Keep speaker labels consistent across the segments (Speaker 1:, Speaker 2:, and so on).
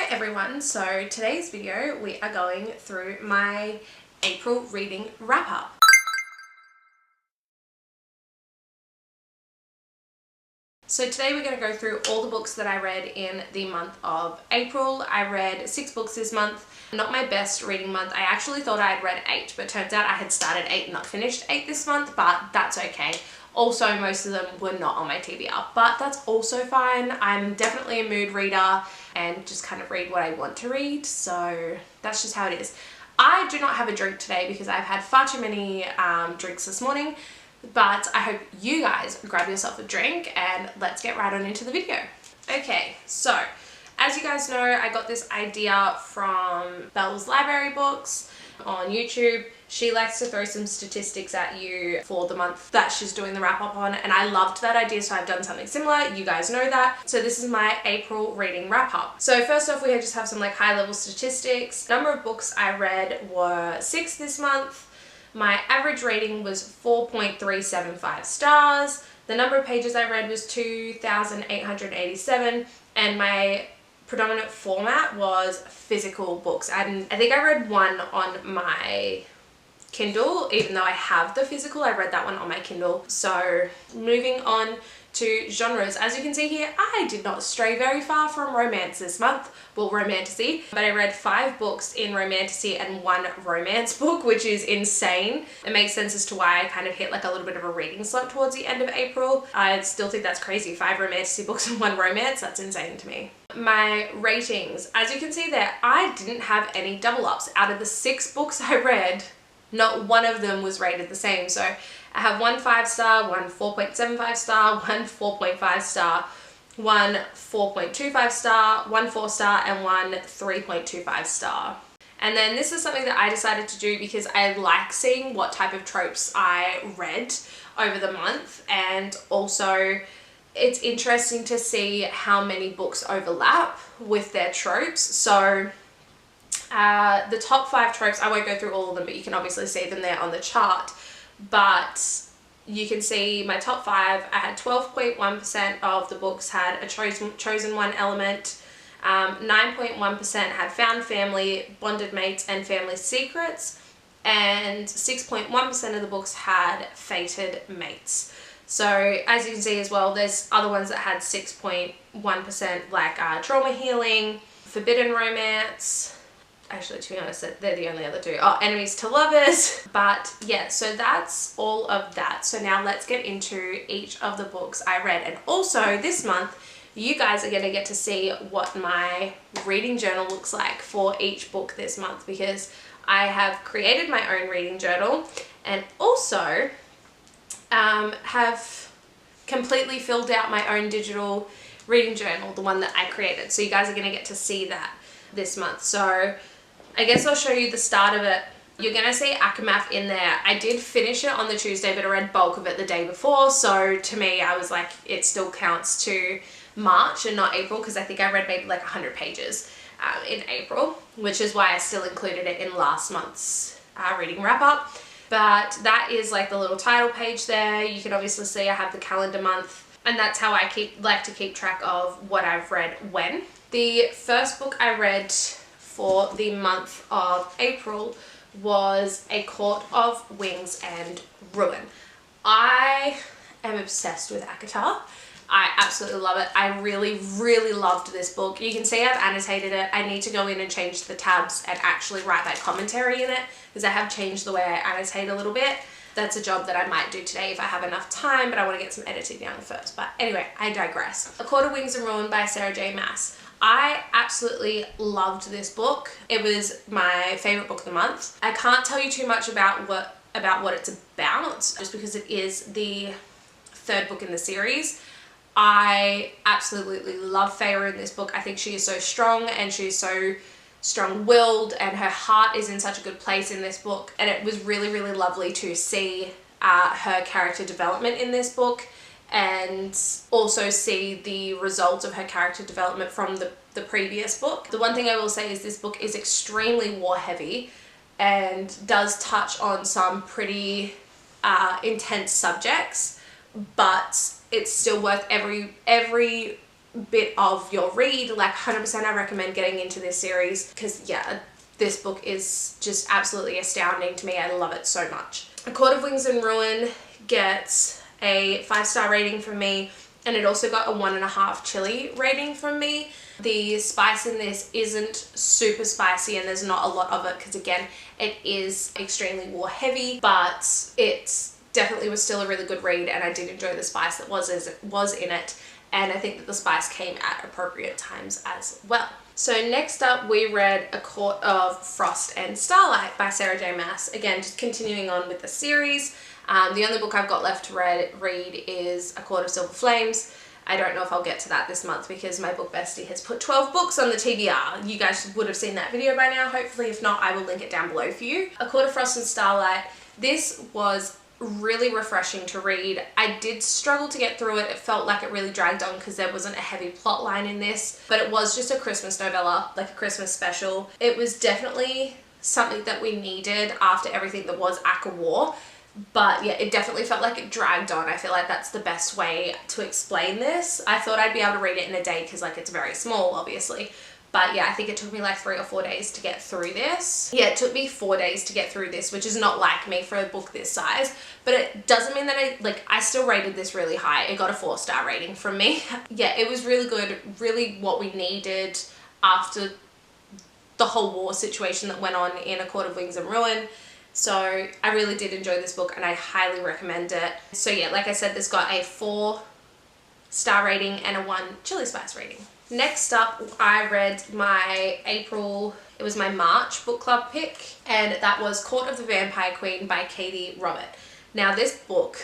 Speaker 1: everyone, so today's video we are going through my April reading wrap up. So today we're going to go through all the books that I read in the month of April. I read 6 books this month. Not my best reading month. I actually thought I had read 8, but turns out I had started 8 and not finished 8 this month, but that's okay. Also, most of them were not on my TBR, but that's also fine. I'm definitely a mood reader and just kind of read what I want to read, so that's just how it is. I do not have a drink today because I've had far too many drinks this morning, but I hope you guys grab yourself a drink and let's get right on into the video. Okay, so as you guys know, I got this idea from Belle's Library Books on YouTube. She likes to throw some statistics at you for the month that she's doing the wrap up on, and I loved that idea, so I've done something similar. You guys know that. So this is my April reading wrap up. So first off, we just have some like high level statistics. Number of books I read were 6 this month. My average rating was 4.375 stars. The number of pages I read was 2,887, and my predominant format was physical books. And I think I read one on my Kindle, even though I have the physical. I read that one on my Kindle. So moving on to genres, as you can see here, I did not stray very far from romance this month. Well, romantasy, but I read 5 books in romantasy and 1 romance book, which is insane. It makes sense as to why I kind of hit like a little bit of a reading slump towards the end of April. I still think that's crazy. 5 romantasy books and 1 romance, that's insane to me. My ratings, as you can see there, I didn't have any double ups. Out of the 6 books I read, not one of them was rated the same. So I have 1 5-star, 1 4.75 star, 1 4.5 star, 1 4.25 star, 1 4-star, and 1 3.25 star. And then this is something that I decided to do because I like seeing what type of tropes I read over the month, and also it's interesting to see how many books overlap with their tropes. So the top 5 tropes, I won't go through all of them, but you can obviously see them there on the chart. But you can see my top 5, I had 12.1% of the books had a chosen one element, 9.1% had found family, bonded mates, and family secrets, and 6.1% of the books had fated mates. So as you can see as well, there's other ones that had 6.1% like trauma healing, forbidden romance. Actually, to be honest, they're the only other 2. Oh, enemies to lovers. But yeah, so that's all of that. So now let's get into each of the books I read. And also this month, you guys are going to get to see what my reading journal looks like for each book this month, because I have created my own reading journal and also have completely filled out my own digital reading journal, the one that I created. So you guys are going to get to see that this month. So I guess I'll show you the start of it. You're going to see ACOWAR in there. I did finish it on the Tuesday, but I read bulk of it the day before. So to me, I was like, it still counts to March and not April, because I think I read maybe like 100 pages in April, which is why I still included it in last month's reading wrap up. But that is like the little title page there. You can obviously see I have the calendar month, and that's how I like to keep track of what I've read when. The first book I read for the month of April was A Court of Wings and Ruin. I am obsessed with ACOWAR. I absolutely love it. I really, really loved this book. You can see I've annotated it. I need to go in and change the tabs and actually write my commentary in it, because I have changed the way I annotate a little bit. That's a job that I might do today if I have enough time, but I want to get some editing down first. But anyway, I digress. A Court of Wings and Ruin by Sarah J. Maas. I absolutely loved this book. It was my favorite book of the month. I can't tell you too much about what it's about, just because it is the 3rd book in the series. I absolutely love Feyre in this book. I think she is so strong, and she's so strong-willed, and her heart is in such a good place in this book. And it was really, really lovely to see her character development in this book, and also see the results of her character development from the previous book. The one thing I will say is this book is extremely war heavy and does touch on some pretty intense subjects, but it's still worth every bit of your read, like 100% I recommend getting into this series, because yeah, this book is just absolutely astounding to me. I love it so much. A Court of Wings and Ruin gets a 5-star rating from me, and it also got a 1.5 chili rating from me. The spice in this isn't super spicy, and there's not a lot of it because again, it is extremely war heavy, but it definitely was still a really good read, and I did enjoy the spice that was in it, and I think that the spice came at appropriate times as well. So next up, we read A Court of Frost and Starlight by Sarah J. Maas. Again, just continuing on with the series. The only book I've got left to read is A Court of Silver Flames. I don't know if I'll get to that this month because my book bestie has put 12 books on the TBR. You guys would have seen that video by now, hopefully. If not, I will link it down below for you. A Court of Frost and Starlight. This was really refreshing to read. I did struggle to get through it. It felt like it really dragged on because there wasn't a heavy plot line in this, but it was just a Christmas novella, like a Christmas special. It was definitely something that we needed after everything that was ACOWAR. But yeah, it definitely felt like it dragged on. I feel like that's the best way to explain this. I thought I'd be able to read it in a day because like it's very small, obviously. But yeah, I think it took me like 3 or 4 days to get through this. Yeah, it took me 4 days to get through this, which is not like me for a book this size. But it doesn't mean that I still rated this really high. It got a 4-star rating from me. Yeah, it was really good. Really what we needed after the whole war situation that went on in A Court of Wings and Ruin. So I really did enjoy this book and I highly recommend it. So yeah, like I said, this got a 4-star rating and a 1 chili spice rating. Next up, I read my it was my March book club pick, and that was Court of the Vampire Queen by Katee Robert. Now this book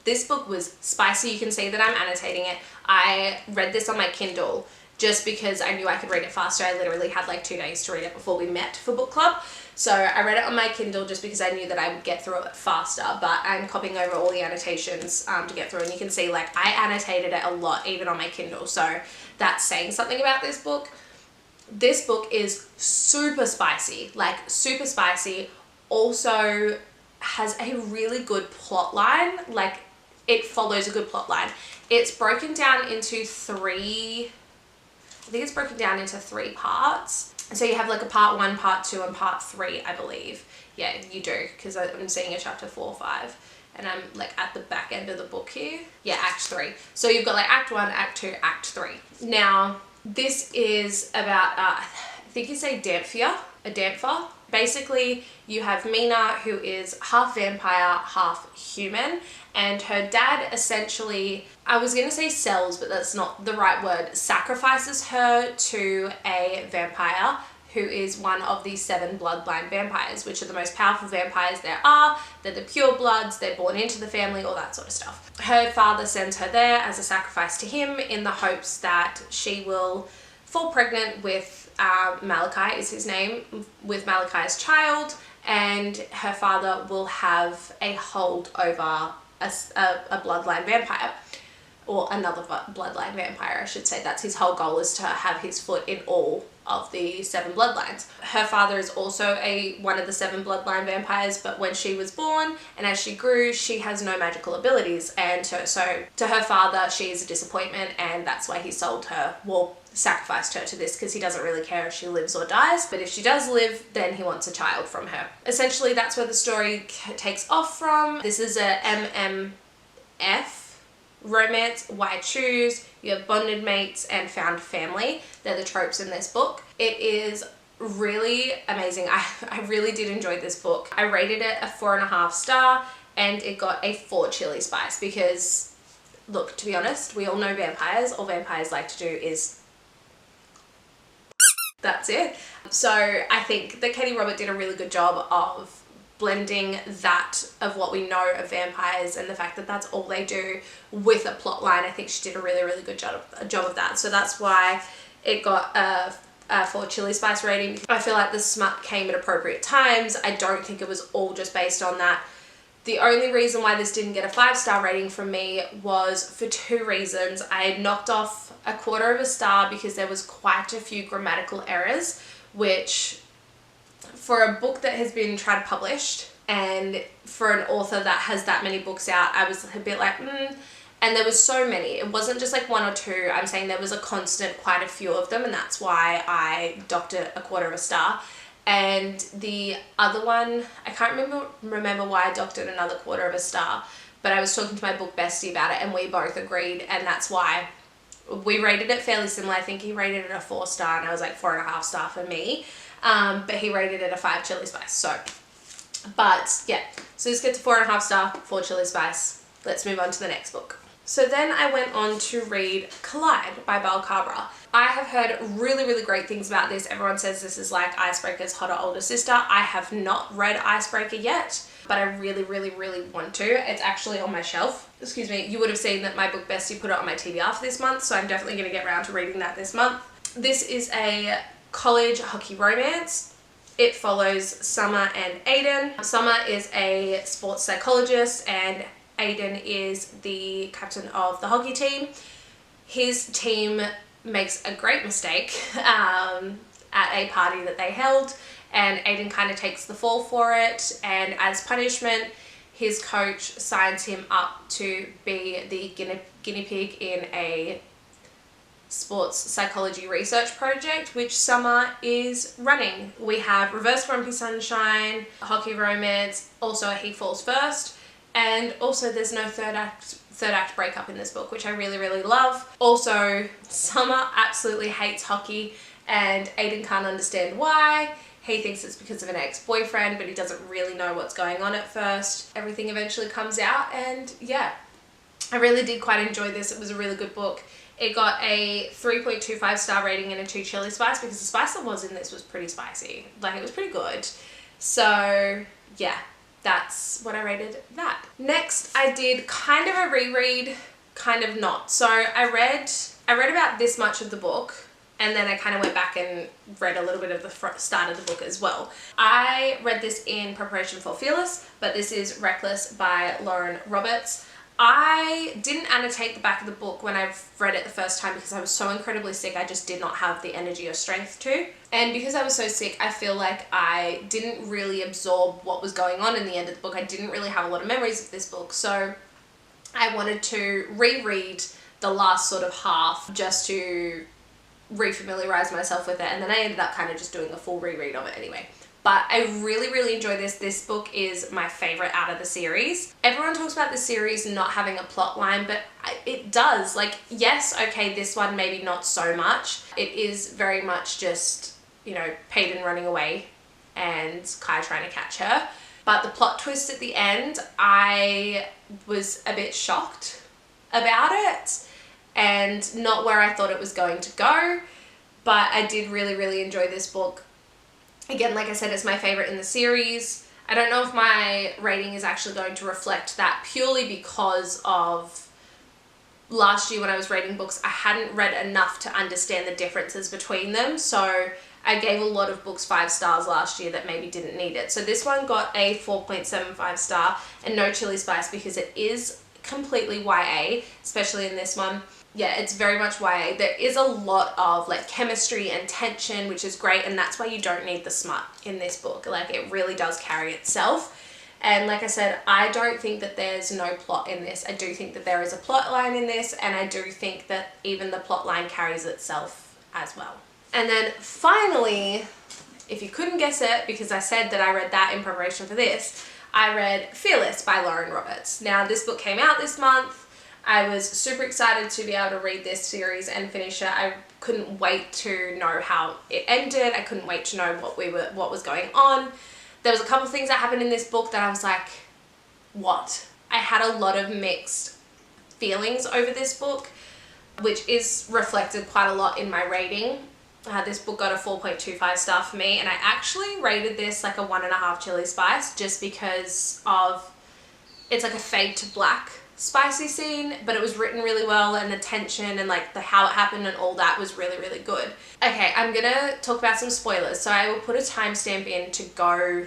Speaker 1: was spicy. You can see that I'm annotating it. I read this on my Kindle just because I knew I could read it faster. I literally had like 2 days to read it before we met for book club. So I read it on my Kindle just because I knew that I would get through it faster, but I'm copying over all the annotations to get through, and you can see like I annotated it a lot even on my Kindle, so that's saying something about this book. This book is super spicy, like super spicy. Also has a really good plot line, like it follows a good plot line. It's broken down into 3 parts. So you have like a part 1, part 2, and part 3, I believe. Yeah, you do, because I'm seeing a chapter 4, 5, and I'm like at the back end of the book here. Yeah, act 3. So you've got like act 1, act 2, act 3. Now, this is about, I think you say a Dampher. Basically, you have Mina, who is half vampire, half human, and her dad essentially, I was going to say sells, but that's not the right word, sacrifices her to a vampire who is one of the 7 bloodline vampires, which are the most powerful vampires there are. They're the pure bloods, they're born into the family, all that sort of stuff. Her father sends her there as a sacrifice to him in the hopes that she will fall pregnant with Malachi is his name, with Malachi's child, and her father will have a hold over a bloodline vampire, or another bloodline vampire, I should say. That's his whole goal, is to have his foot in all of the 7 bloodlines. Her father is also one of the 7 bloodline vampires, but when she was born and as she grew, she has no magical abilities, and so to her father she is a disappointment, and that's why he sold her, well, sacrificed her to this, because he doesn't really care if she lives or dies, but if she does live, then he wants a child from her. Essentially, that's where the story takes off from. This is a MMF romance. Why choose? You have bonded mates and found family. They're the tropes in this book. It is really amazing. I really did enjoy this book. I rated it a 4.5 star, and it got a 4 chili spice because, look, to be honest, we all know vampires. All vampires like to do is that's it. So I think that Katee Robert did a really good job of blending that of what we know of vampires and the fact that that's all they do with a plot line. I think she did a really, really good job of that. So that's why it got a 4 chili spice rating. I feel like the smut came at appropriate times. I don't think it was all just based on that. The only reason why this didn't get a 5-star rating from me was for 2 reasons. I had knocked off a 1/4 star because there was quite a few grammatical errors, which for a book that has been tried published and for an author that has that many books out, I was a bit like, And there was so many. It wasn't just like one or two. I'm saying there was a constant, quite a few of them, and that's why I docked it a quarter of a star. And the other one, I can't remember why I docked it another quarter of a star, but I was talking to my book bestie about it and we both agreed, and that's why we rated it fairly similar. I think he rated it a 4-star and I was like 4.5 star for me. But he rated it a 5 chili spice. So, but yeah, so let's get to 4.5 star, 4 chili spice. Let's move on to the next book. So then I went on to read Collide by Bal Khabra. I have heard really, really great things about this. Everyone says this is like Icebreaker's hotter older sister. I have not read Icebreaker yet, but I really, really, really want to. It's actually on my shelf. Excuse me. You would have seen that my book bestie put it on my TBR for this month, so I'm definitely going to get around to reading that this month. This is a college hockey romance. It follows Summer and Aiden. Summer is a sports psychologist and Aiden is the captain of the hockey team. His team makes a great mistake at a party that they held, and Aiden kind of takes the fall for it, and as punishment his coach signs him up to be the guinea pig in a sports psychology research project which Summer is running. We have Reverse Grumpy Sunshine, hockey romance, also a He Falls First, and also there's no third act breakup in this book, which I really, really love. Also, Summer absolutely hates hockey and Aiden can't understand why. He thinks it's because of an ex-boyfriend, but he doesn't really know what's going on at first. Everything eventually comes out, and yeah, I really did quite enjoy this. It was a really good book. It got a 3.25 star rating and a 2 chili spice because the spice that was in this was pretty spicy. Like, it was pretty good. So yeah, that's what I rated that. Next, I did kind of a reread, kind of not. So I read about this much of the book, and then I kind of went back and read a little bit of the start of the book as well. I read this in preparation for Fearless, but this is Reckless by Lauren Roberts. I didn't annotate the back of the book when I read it the first time because I was so incredibly sick. I just did not have the energy or strength to. And because I was so sick, I feel like I didn't really absorb what was going on in the end of the book. I didn't really have a lot of memories of this book. So I wanted to reread the last sort of half just to refamiliarize myself with it. And then I ended up kind of just doing a full reread of it anyway. But I really, really enjoy this. This book is my favorite out of the series. Everyone talks about this series not having a plot line, but it does. Like, yes, okay, this one maybe not so much. It is very much just, you know, Peyton running away and Kai trying to catch her. But the plot twist at the end, I was a bit shocked about it and not where I thought it was going to go. But I did really, really enjoy this book. Again, like I said, it's my favorite in the series. I don't know if my rating is actually going to reflect that purely because of last year when I was rating books, I hadn't read enough to understand the differences between them. So I gave a lot of books 5 stars last year that maybe didn't need it. So this one got a 4.75 star and no chili spice because it is completely YA, especially in this one. Yeah, it's very much YA. There is a lot of like chemistry and tension, which is great, and that's why you don't need the smut in this book. Like, it really does carry itself. And like I said, I don't think that there's no plot in this. I do think that there is a plot line in this, and I do think that even the plot line carries itself as well. And then finally, if you couldn't guess it, because I said that I read that in preparation for this, I read Fearless by Lauren Roberts. Now, this book came out this month. I was super excited to be able to read this series and finish it. I couldn't wait to know how it ended. I couldn't wait to know what was going on. There was a couple of things that happened in this book that I was like, what? I had a lot of mixed feelings over this book, which is reflected quite a lot in my rating. This book got a 4.25 star for me, and I actually rated this like a 1.5 chili spice just because of, it's like a fade to black spicy scene, but it was written really well, and the tension and like how it happened and all that was really, really good. Okay, I'm gonna talk about some spoilers, so I will put a timestamp in to go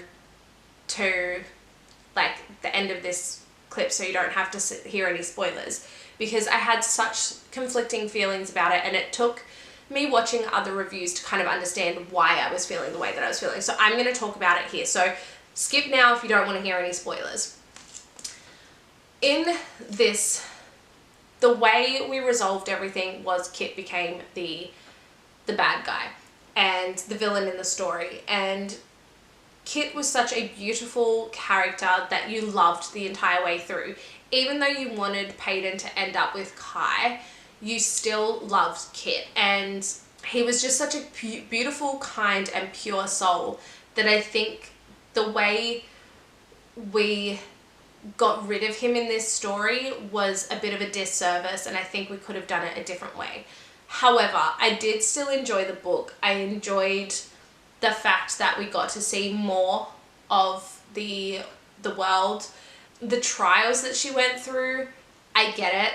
Speaker 1: to like the end of this clip so you don't have to hear any spoilers, because I had such conflicting feelings about it, and it took me watching other reviews to kind of understand why I was feeling the way that I was feeling. So I'm going to talk about it here, so skip now if you don't want to hear any spoilers. In this the way we resolved everything was Kit became the bad guy and the villain in the story, and Kit was such a beautiful character that you loved the entire way through. Even though you wanted Peyton to end up with Kai, you still loved Kit, and he was just such a beautiful, kind and pure soul that I think the way we got rid of him in this story was a bit of a disservice, and I think we could have done it a different way. However, I did still enjoy the book. I enjoyed the fact that we got to see more of the world, the trials that she went through. I get it.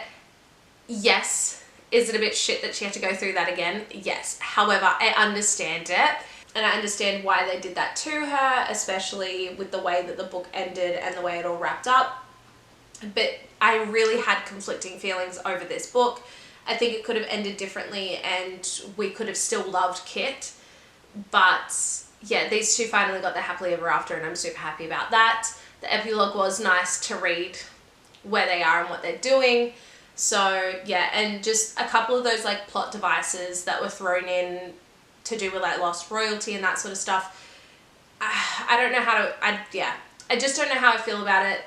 Speaker 1: Yes. Is it a bit shit that she had to go through that again? Yes. However, I understand it. And I understand why they did that to her, especially with the way that the book ended and the way it all wrapped up. But I really had conflicting feelings over this book. I think it could have ended differently and we could have still loved Kit. But yeah, these two finally got their happily ever after, and I'm super happy about that. The epilogue was nice to read where they are and what they're doing. So yeah, and just a couple of those like plot devices that were thrown in to do with like lost royalty and that sort of stuff. I don't know how to, I just don't know how I feel about it.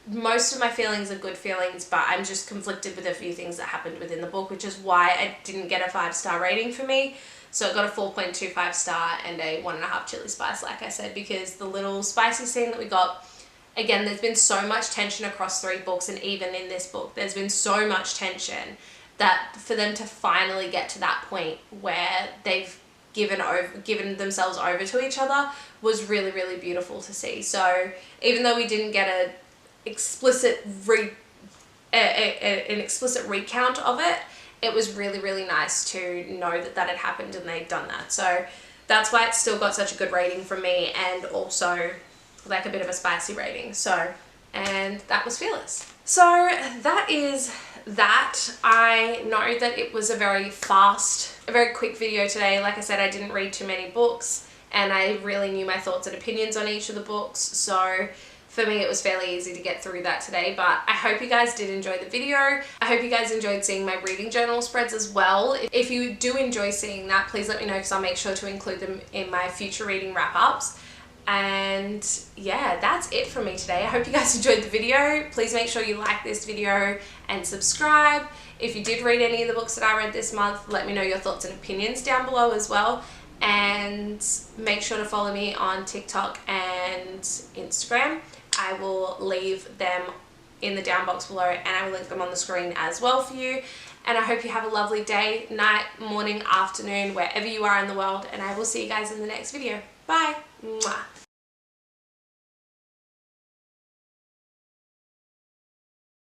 Speaker 1: Most of my feelings are good feelings, but I'm just conflicted with a few things that happened within the book, which is why I didn't get a 5-star rating for me. So it got a 4.25 star and a 1.5 chili spice, like I said, because the little spicy scene that we got, again, there's been so much tension across 3 books, and even in this book, there's been so much tension that for them to finally get to that point where they've given themselves over to each other was really, really beautiful to see. So even though we didn't get an explicit recount of it, it was really, really nice to know that that had happened and they'd done that. So that's why it's still got such a good rating from me, and also like a bit of a spicy rating. So, and that was Fearless. So that is that. I know that it was a very quick video today. Like I said, I didn't read too many books and I really knew my thoughts and opinions on each of the books. So for me, it was fairly easy to get through that today, but I hope you guys did enjoy the video. I hope you guys enjoyed seeing my reading journal spreads as well. If you do enjoy seeing that, please let me know, because I'll make sure to include them in my future reading wrap-ups. And yeah, that's it from me today. I hope you guys enjoyed the video. Please make sure you like this video and subscribe. If you did read any of the books that I read this month, let me know your thoughts and opinions down below as well. And make sure to follow me on TikTok and Instagram. I will leave them in the down box below, and I will link them on the screen as well for you. And I hope you have a lovely day, night, morning, afternoon, wherever you are in the world, and I will see you guys in the next video. Bye. Mwah.